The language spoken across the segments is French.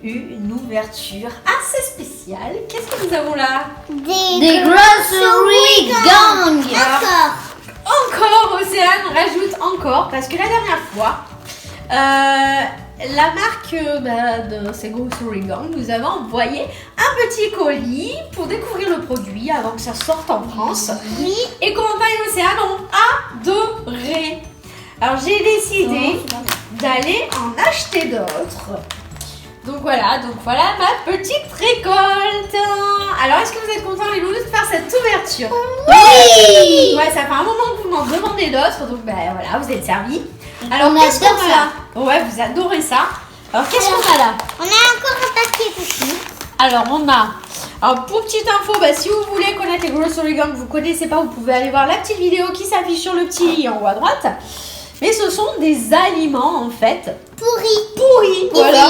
une ouverture assez spéciale. Qu'est-ce que nous avons là? Des Grocery Gang. Encore, Océane rajoute encore, parce que la dernière fois, la marque de ces Grocery Gang nous avait envoyé un petit colis pour découvrir le produit avant que ça sorte en France. Oui. Et Corentin et Océane ont adoré. Alors j'ai décidé d'aller en acheter d'autres. Donc voilà ma petite récolte. Alors est-ce que vous êtes contents les loulous de faire cette ouverture? Oui. Ouais, ça fait un moment que vous m'en demandez d'autres, donc voilà, vous êtes servis. Alors On qu'est-ce qu'on adore a là? Ouais, vous adorez ça. Alors qu'est-ce qu'on a là? On a encore un paquet dessus. Alors pour petite info, si vous voulez connaître les Grocery Gang, vous connaissez pas, vous pouvez aller voir la petette vidéo qui s'affiche sur le petit i en haut à droite. Mais ce sont des aliments en fait pourris. Ils étaient dans un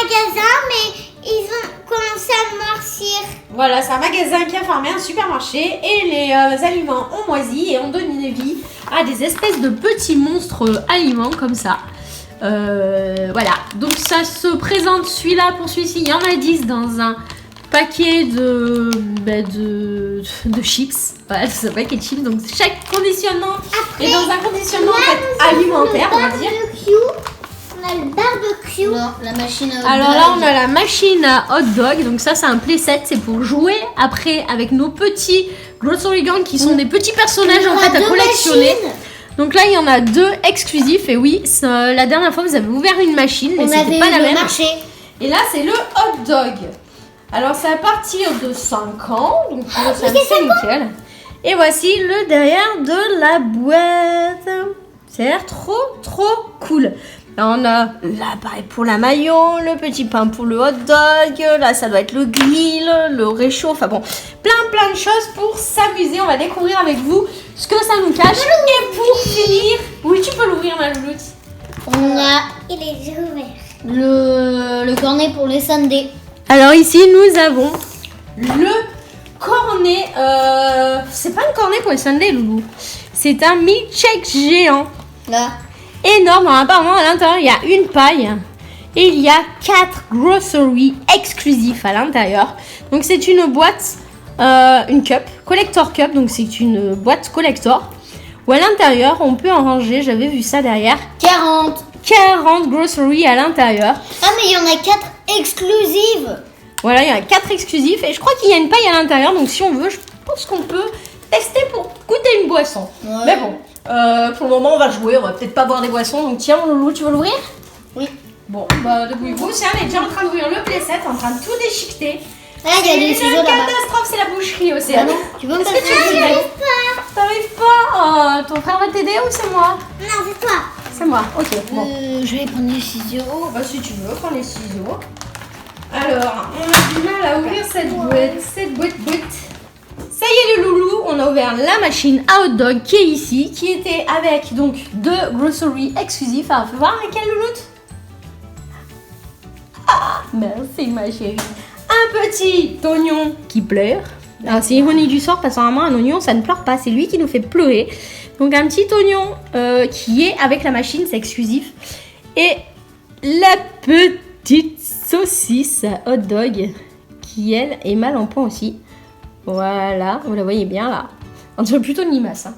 magasin, mais ils ont commencé à noircir. Voilà, c'est un magasin qui a fermé, un supermarché, et les aliments ont moisi et ont donné vie à des espèces de petits monstres aliments comme ça. Voilà, donc ça se présente celui-là pour celui-ci. Il y en a 10 dans un paquet de chips. Voilà, c'est un paquet de chips. Donc chaque conditionnement est dans un conditionnement en fait, alimentaire, on va dire. On a le barbecue. Non, la machine à hot Alors dog. là, on a la machine à hot dog. Donc ça, c'est un playset. C'est pour jouer après avec nos petits Grocery Gang qui sont des petits personnages en fait à collectionner. Donc là, il y en a 2 exclusifs. Et oui, la dernière fois, vous avez ouvert une machine, mais c'était pas la même. Et là, c'est le hot dog. Alors, c'est à partir de 5 ans. Donc, c'est nickel. Et voici le derrière de la boîte. Ça a l'air trop cool. Là, on a l'appareil pour la maillot, le petit pain pour le hot dog. Là, ça doit être le grill, le réchaud. Enfin bon, plein de choses pour s'amuser. On va découvrir avec vous ce que ça nous cache. Et pour finir, oui, tu peux l'ouvrir, ma louloute. On a Il est déjà ouvert. le cornet pour les sundaes. Alors ici, nous avons le cornet. C'est pas un cornet pour les sundaes, loulou. C'est un milkshake géant. Là. Énorme. Apparemment, à l'intérieur, il y a une paille. Et il y a 4 groceries exclusifs à l'intérieur. Donc, c'est une boîte, une cup, collector cup. Donc, c'est une boîte collector. Où à l'intérieur, on peut en ranger. J'avais vu ça derrière. 40 groceries à l'intérieur. Ah, mais il y en a 4 exclusives. Voilà, il y en a 4 exclusifs. Et je crois qu'il y a une paille à l'intérieur. Donc, si on veut, je pense qu'on peut tester pour goûter une boisson. Ouais. Mais bon, pour le moment, on va jouer. On va peut-être pas boire des boissons. Donc, tiens, mon loulou, tu veux l'ouvrir? Oui. Bon, débrouille-vous. Océane est déjà en train d'ouvrir le playset, en train de tout déchiqueter. Là, il y a des C'est ciseaux une là-bas. catastrophe, c'est la boucherie, Océane. Ah non, tu veux me Est-ce que passer tu le veux ciseau? T'arrives pas? Oh, ton frère va t'aider ou c'est moi? Non, c'est toi. C'est moi, ok. Bon. Je vais prendre les ciseaux. Bah, si tu veux, prends les ciseaux. Alors, on a du mal à ouvrir cette boîte. Ça y est, le loulou, on a ouvert la machine à hot dog qui est ici, qui était avec donc 2 groceries exclusifs. Alors, fais voir laquelle, louloute? Ah, merci ma chérie. Un petit oignon qui pleure. Alors, c'est ironie du sort parce que normalement, un oignon, ça ne pleure pas. C'est lui qui nous fait pleurer. Donc, un petit oignon qui est avec la machine, c'est exclusif. Et la petite saucisse hot dog qui, elle, est mal en point aussi. Voilà, vous la voyez bien là. On dirait plutôt une limace. Hein.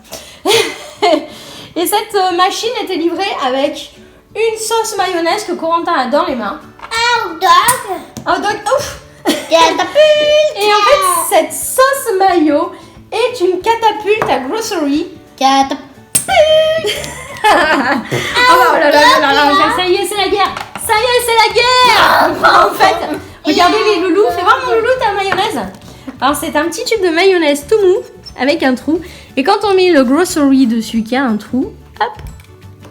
Et cette machine était livrée avec une sauce mayonnaise que Corentin a dans les mains. Un hot dog. Un hot dog, ouf! Catapulte. Et en fait, cette sauce mayo est une catapulte à grocery. Oh là là, ça y est, c'est la guerre. Ça y est, c'est la guerre. En fait, regardez les loulous. Fais voir mon loulou ta mayonnaise. Alors, c'est un petit tube de mayonnaise tout mou avec un trou. Et quand on met le grocery dessus qui a un trou, hop,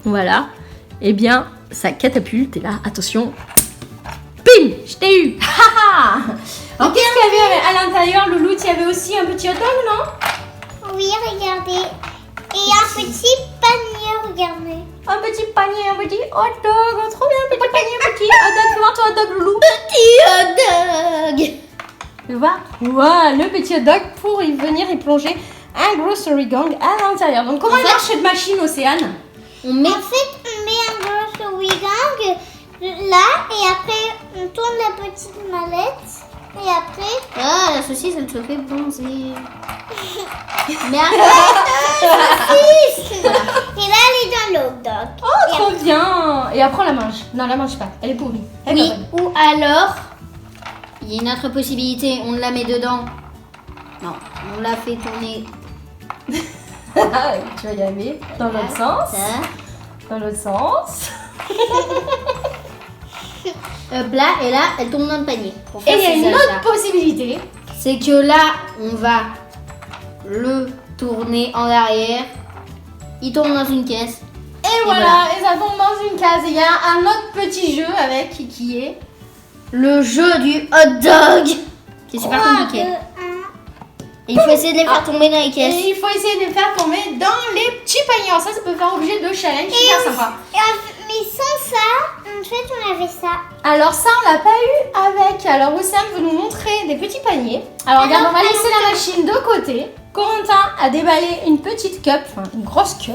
voilà, et bien, ça catapulte. Et là, attention, pim, je t'ai eu. Alors, qu'est-ce qu'il y avait à l'intérieur, loulou? Il y avait aussi un petit hot dog, non? Oui, regardez. Et un petit panier, regardez. Un petit panier, un petit hot dog. Trop bien, petit panier, petit hot dog. Fais voir ton hot dog, loulou. Petit hot dog. Tu vois? Voilà, le petit hot dog pour y venir y plonger un grocery gang à l'intérieur. Donc, comment marche cette machine, Océane? On met En fait, on met un grocery gang là et après on on tourne la petite mallette et après... Ah, la saucisse, elle se fait bronzer. Mais Et là, elle est dans le hot dog. Oh, trop bien. Et après, on la mange. Non, la mange pas. Elle est pourrie. Elle est oui, pas bonne. ou alors, il y a une autre possibilité, on la met dedans. Non, on la fait tourner. Tu vas y aller. Dans l'autre sens. Ça. Dans l'autre sens. Hop là, et là, elle tombe dans le panier. Pour Et faire il y a ses une achats. autre possibilité. C'est que là, on va le tourner en arrière. Il tombe dans une caisse. Et voilà, et ça tombe dans une case. Et il y a un autre petit jeu avec qui est... Le jeu du hot dog. C'est super 3, 2, 1. compliqué. Et il faut essayer de les faire tomber dans les caisses. Et il faut essayer de les faire tomber dans les petits paniers. Alors ça peut faire objet de challenge super sympa. Mais sans ça, en fait, on avait ça. Alors ça, on l'a pas eu avec. Alors Océane veut nous montrer des petits paniers. Alors regarde, on va laisser la machine de côté. Corentin a déballé une petite cup, enfin une grosse cup.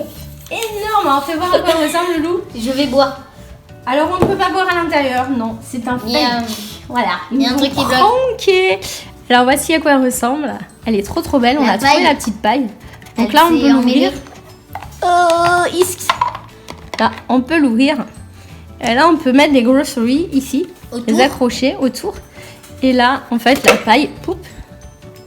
Énorme. Alors fais voir à quoi ressemble le loup. Je vais boire. Alors on ne peut pas boire à l'intérieur. Non, c'est un Il y a- fake. Voilà. il y a un Ils truc ont qui bloque. pranké. Alors voici à quoi elle ressemble. Elle est trop belle. On La a trouvé paille. la petite paille. Donc Elle là, on s'est peut l'ouvrir. emmêlée. Oh, ici. Là, on peut l'ouvrir. Et là, on peut mettre des groceries ici, Autour. les accrocher autour. Et là, en fait, la paille, poup,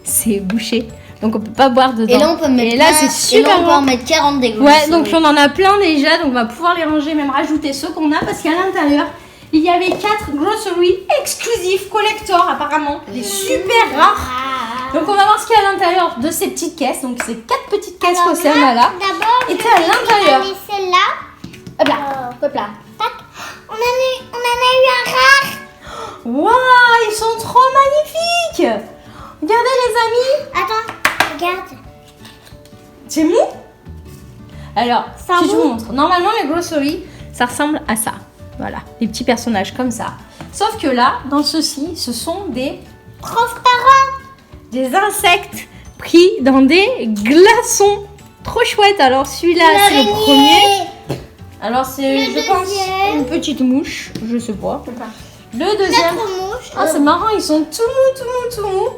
c'est bouché. Donc, on peut pas boire dedans. Et là, on peut mettre Et là, plein- c'est et là, super on peut en bon. mettre 40 des Ouais, donc on en a plein déjà. Donc, on va pouvoir les ranger, même rajouter ceux qu'on a. Parce qu'à l'intérieur, il y avait 4 groceries exclusifs, collector apparemment. Des super rares. Donc, on va voir ce qu'il y a à l'intérieur de ces petites caisses. Donc, c'est 4 petites caisses Alors, qu'Océane moi, a là. D'abord, Et je t'es à vais l'intérieur. regarder celle-là. Hop là, hop là. Tac. On en a eu un rare. Waouh, ils sont trop magnifiques. Regardez les amis. Attends, regarde. C'est mou. Alors, Ça si je mou. vous montre. Normalement, les groceries, ça ressemble à ça. Voilà, des petits personnages comme ça. Sauf que là, dans ceci, ce sont des insectes pris dans des glaçons. Trop chouette. Alors, celui-là, c'est le premier. Alors, c'est, Le je pense, deuxième. une petite mouche. Je sais pas. Le deuxième. Notre mouche. Ah, c'est marrant, ils sont tout mous.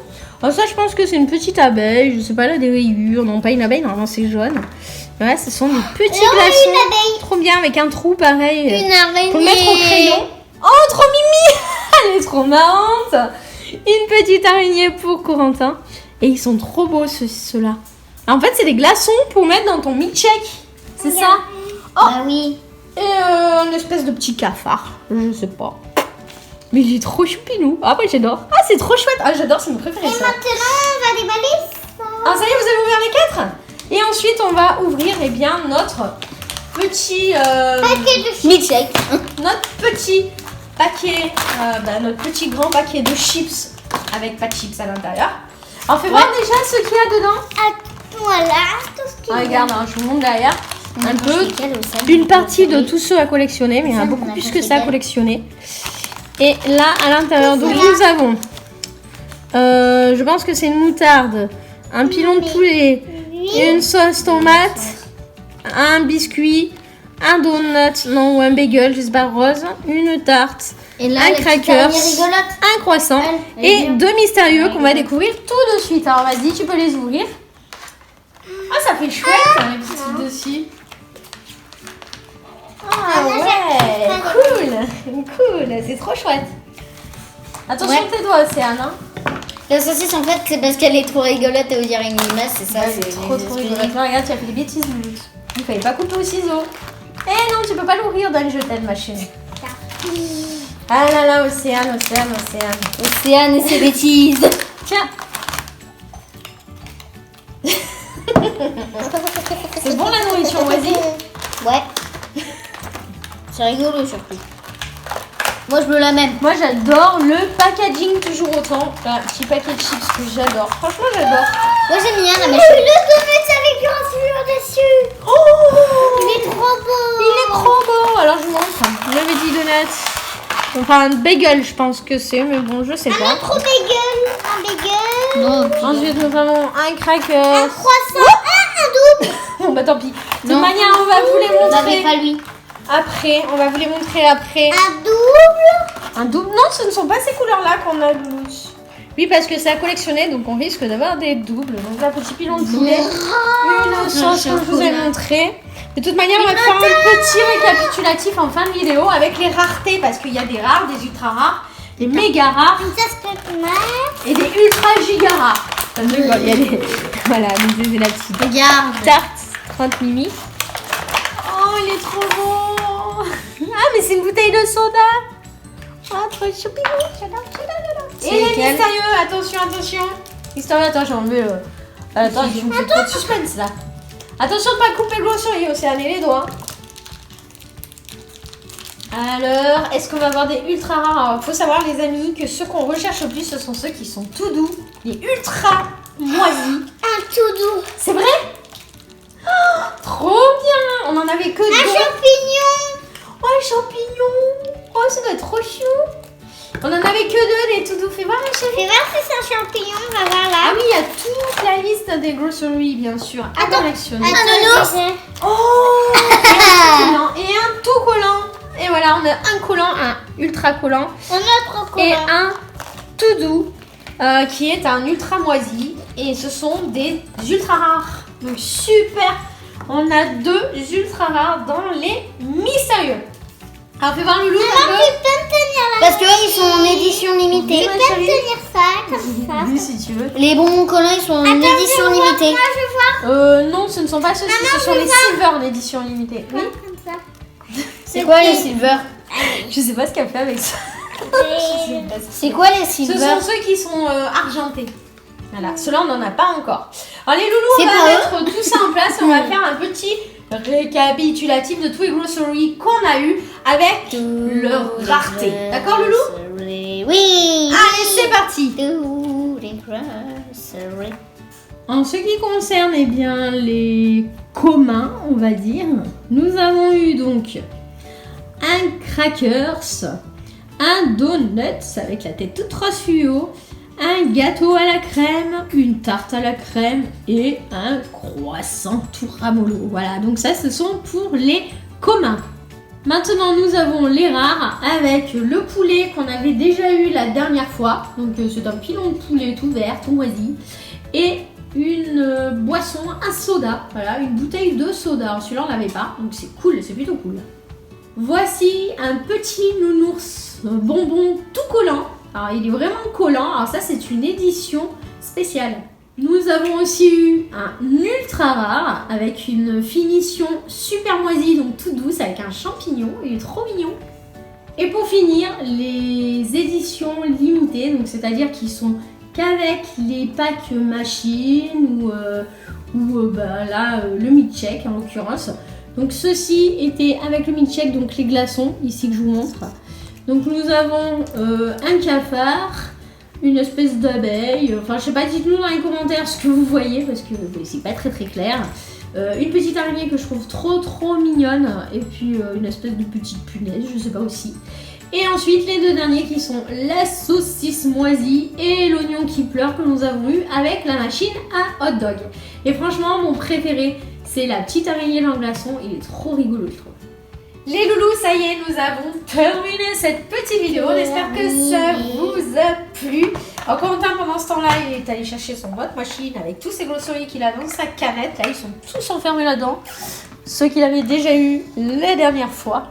Alors ça, je pense que c'est une petite abeille. Je sais pas, là, des rayures. Non, pas une abeille, normalement, c'est jaune. Ouais, ce sont des petits Là, glaçons. une abeille. Trop bien, avec un trou pareil. Une araignée. Pour le mettre au crayon. Oh, trop mimi. Elle est trop marrante. Une petite araignée pour Corentin. Et ils sont trop beaux, ceux-là. En fait, c'est des glaçons pour mettre dans ton milkshake. C'est ça. Bah oui. Et une espèce de petit cafard. Je sais pas. Mais il est trop choupinou. Ah, moi j'adore. Ah, c'est trop chouette. Ah, j'adore, c'est mon préféré Et ça. maintenant, on va déballer ça. Ah, ça y est, vous avez ouvert les 4. Et ensuite, on va ouvrir eh bien, notre petit... Paquet de chips. Milkshake. notre petit paquet, notre petit grand paquet de chips avec pas de chips à l'intérieur. Alors, fais voir déjà ce qu'il y a dedans. Ah, voilà, tout ce qu'il y Ah, a. regarde, hein, je vous montre derrière. Un peu Lesquels, Océane, une vous partie de préférez? tous ceux à collectionner, mais il y en a Ça, beaucoup on a plus pas que fait ça à d'elle. collectionner. Et là, à l'intérieur, donc Voilà. nous avons, je pense que c'est une moutarde, un pilon de poulet, une sauce tomate, un biscuit, un donut, non, ou un bagel, je sais pas, rose, une tarte, Et là, un la petite crackers, araignée rigolote. un croissant Elle et est bien. deux mystérieux Elle est qu'on va bien. découvrir tout de suite. Alors vas-y, tu peux les ouvrir. Ah, ça fait chouette, hein, les petits trucs dessus. Ah ouais, cool, c'est trop chouette. Attention Ouais. tes doigts, Océane. Hein. La saucisse, en fait, c'est parce qu'elle est trop rigolote et on dirait une limace, c'est ça. C'est trop rigolo. Attends, regarde, tu as fait des bêtises, Louloute. Il fallait pas couper au ciseau. Eh non, tu peux pas l'ouvrir dans le jetel, ma chérie. Ah là là, Océane. Océane et ses bêtises. Tiens. C'est bon la nourriture, vas-y. Ouais. C'est rigolo surtout. Moi, je veux la même. Moi j'adore le packaging toujours autant. Un petit paquet de chips que j'adore. Franchement j'adore. Moi, j'aime bien la Le mèche. donut avec gravure dessus. Oh, Il est trop beau. il est trop beau. Alors je vous montre. Le petit donut. Enfin un bagel je pense que c'est. Mais bon je sais Un pas. autre bagel. Non, Ensuite nous avons un Un cracker. croissant. Un double. Bon bah tant pis. De toute Non. manière on va vous les on n'avait montrer. pas lui. Après, on va vous les montrer après. Un double. Un double. Non, ce ne sont pas ces couleurs-là qu'on a, Loulou. Oui, parce que c'est à collectionner, donc on risque d'avoir des doubles. Donc là, petit pilon de poulet, une sauce que je vous ai montré. De toute manière, on va faire un petit récapitulatif en fin de vidéo avec les raretés, parce qu'il y a des rares, des ultra rares, des méga rares Une sauce pépinaire. et des ultra giga rares. Il y a des... Voilà, donc c'est la petite Regarde. tarte 30 mimi. Oh, il est trop beau. Ah, mais c'est une bouteille de soda. Ah, trop choupi. J'adore. Et les mystérieux, attention. Mystérieux, attends, j'ai enlevé le... Attends, je me fais trop de suspense là. Attention de pas couper le gros souris, Océane, et les doigts. Alors, est-ce qu'on va avoir des ultra rares? Alors, il faut savoir, les amis, que ceux qu'on recherche le plus, ce sont ceux qui sont tout doux, les ultra moisis. Un tout doux. C'est vrai? Oh, trop bien. On en avait que Un deux. champignon. Oh, les champignons. Oh, ça doit être trop chou. On en avait que deux, des tout doux. Fais voir, chérie. Fais voir si c'est un champignon. On va voir là. Ah oui, il y a toute la liste des groceries, bien sûr, à collectionner. Un Oh, collant et un tout collant. Et voilà, on a un collant, un ultra collant Un autre et collant. un tout doux qui est un ultra moisi. Et ce sont des ultra rares. Donc super. On a deux ultra rares dans les mystérieux. Alors fais voir Loulou un Tu peu. peux me tenir là. Parce qu'ils sont en édition limitée. Tu peux me tenir ça comme ça. Oui, si tu veux. Les bonbons collants, ils sont en édition limitée. Moi je vois. Non, ce ne sont pas ceux-ci, ce sont les silver en édition limitée. Oui. Comme ça. C'est quoi les silver? Je sais pas ce qu'elle fait avec ça. C'est quoi les Ce silver? sont ceux qui sont argentés. Voilà, ceux-là on n'en a pas encore. Alors les loulous, on C'est va pas mettre tout ça en place et on va faire un petit récapitulatif de tous les groceries qu'on a eu avec leur rareté. D'accord Loulou? Oui. Allez, c'est parti. Tous les groceries. En ce qui concerne eh bien, les communs, on va dire, nous avons eu donc un crackers, un donut avec la tête toute rose fluo, un gâteau à la crème, une tarte à la crème et un croissant tout ramollo. Voilà, donc ça ce sont pour les communs. Maintenant nous avons les rares avec le poulet qu'on avait déjà eu la dernière fois. Donc c'est un pilon de poulet tout vert, tout moisi. Et une boisson, un soda, voilà, une bouteille de soda. Alors celui-là on l'avait pas, donc c'est cool, c'est plutôt cool. Voici un petit nounours bonbon tout collant. Alors il est vraiment collant, alors ça c'est une édition spéciale. Nous avons aussi eu un ultra rare avec une finition super moisie, donc toute douce avec un champignon, il est trop mignon. Et pour finir, les éditions limitées, donc c'est-à-dire qu'ils sont qu'avec les packs machines ou là le milkshake en l'occurrence. Donc ceux-ci étaient avec le milkshake, donc les glaçons ici que je vous montre. Donc nous avons un cafard, une espèce d'abeille, enfin je sais pas, dites-nous dans les commentaires ce que vous voyez parce que c'est pas très clair. Une petite araignée que je trouve trop mignonne et puis une espèce de petite punaise, je sais pas aussi. Et ensuite les deux derniers qui sont la saucisse moisie et l'oignon qui pleure que nous avons eu avec la machine à hot dog. Et franchement mon préféré c'est la petite araignée dans le glaçon, il est trop rigolo je trouve. Les loulous, ça y est, nous avons terminé cette petite vidéo. On espère que ça vous a plu. Alors Corentin, pendant ce temps-là, il est allé chercher son boîte machine avec tous ses glosseries qu'il a dans sa canette. Là, ils sont tous enfermés là-dedans. Ceux qu'il avait déjà eu la dernière fois.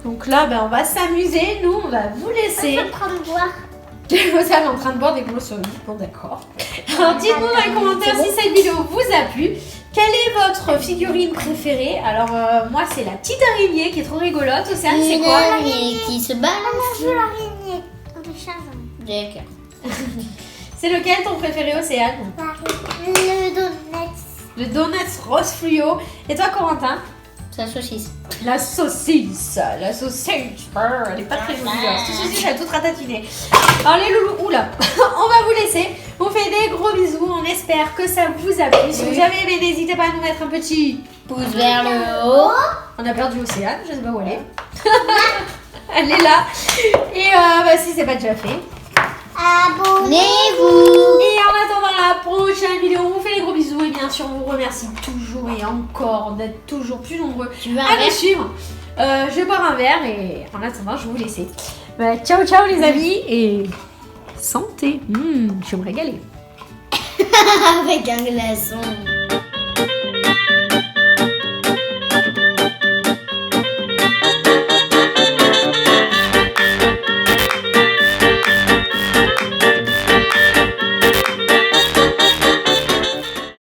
Donc là, on va s'amuser. Nous, on va vous laisser. Je vais prendre boire. Vous êtes en train de boire des glosseries. Bon, d'accord. Alors, dites-nous dans les commentaires si cette vidéo vous a plu. Quelle est votre figurine préférée? Alors, moi, c'est la petite araignée qui est trop rigolote. Océane, c'est quoi? Une araignée qui se balance. On joue l'araignée. On te charge. D'accord. C'est lequel ton préféré, Océane? Le donut. Le donut rose fluo. Et toi, Corentin? C'est la saucisse. La saucisse. La saucisse. Brr, elle est pas très jolie. Cette saucisse, elle est toute ratatinée. Alors, les loulous, oula, on va vous laisser. On vous fait des gros bisous. On espère que ça vous a plu. Si vous avez aimé, n'hésitez pas à nous mettre un petit Pouce vers le haut. On a perdu Océane, je sais pas où elle est. Elle est là. Et si c'est pas déjà fait, Abonnez-vous. Et en attendant la prochaine vidéo, on vous fait des gros bisous et bien sûr on vous remercie toujours et encore d'être toujours plus nombreux Tu veux un à nous verre? suivre. Je vais boire un verre et en attendant je vais vous laisser. Bah, ciao ciao les amis et santé. Je vais me régaler. Avec un glaçon.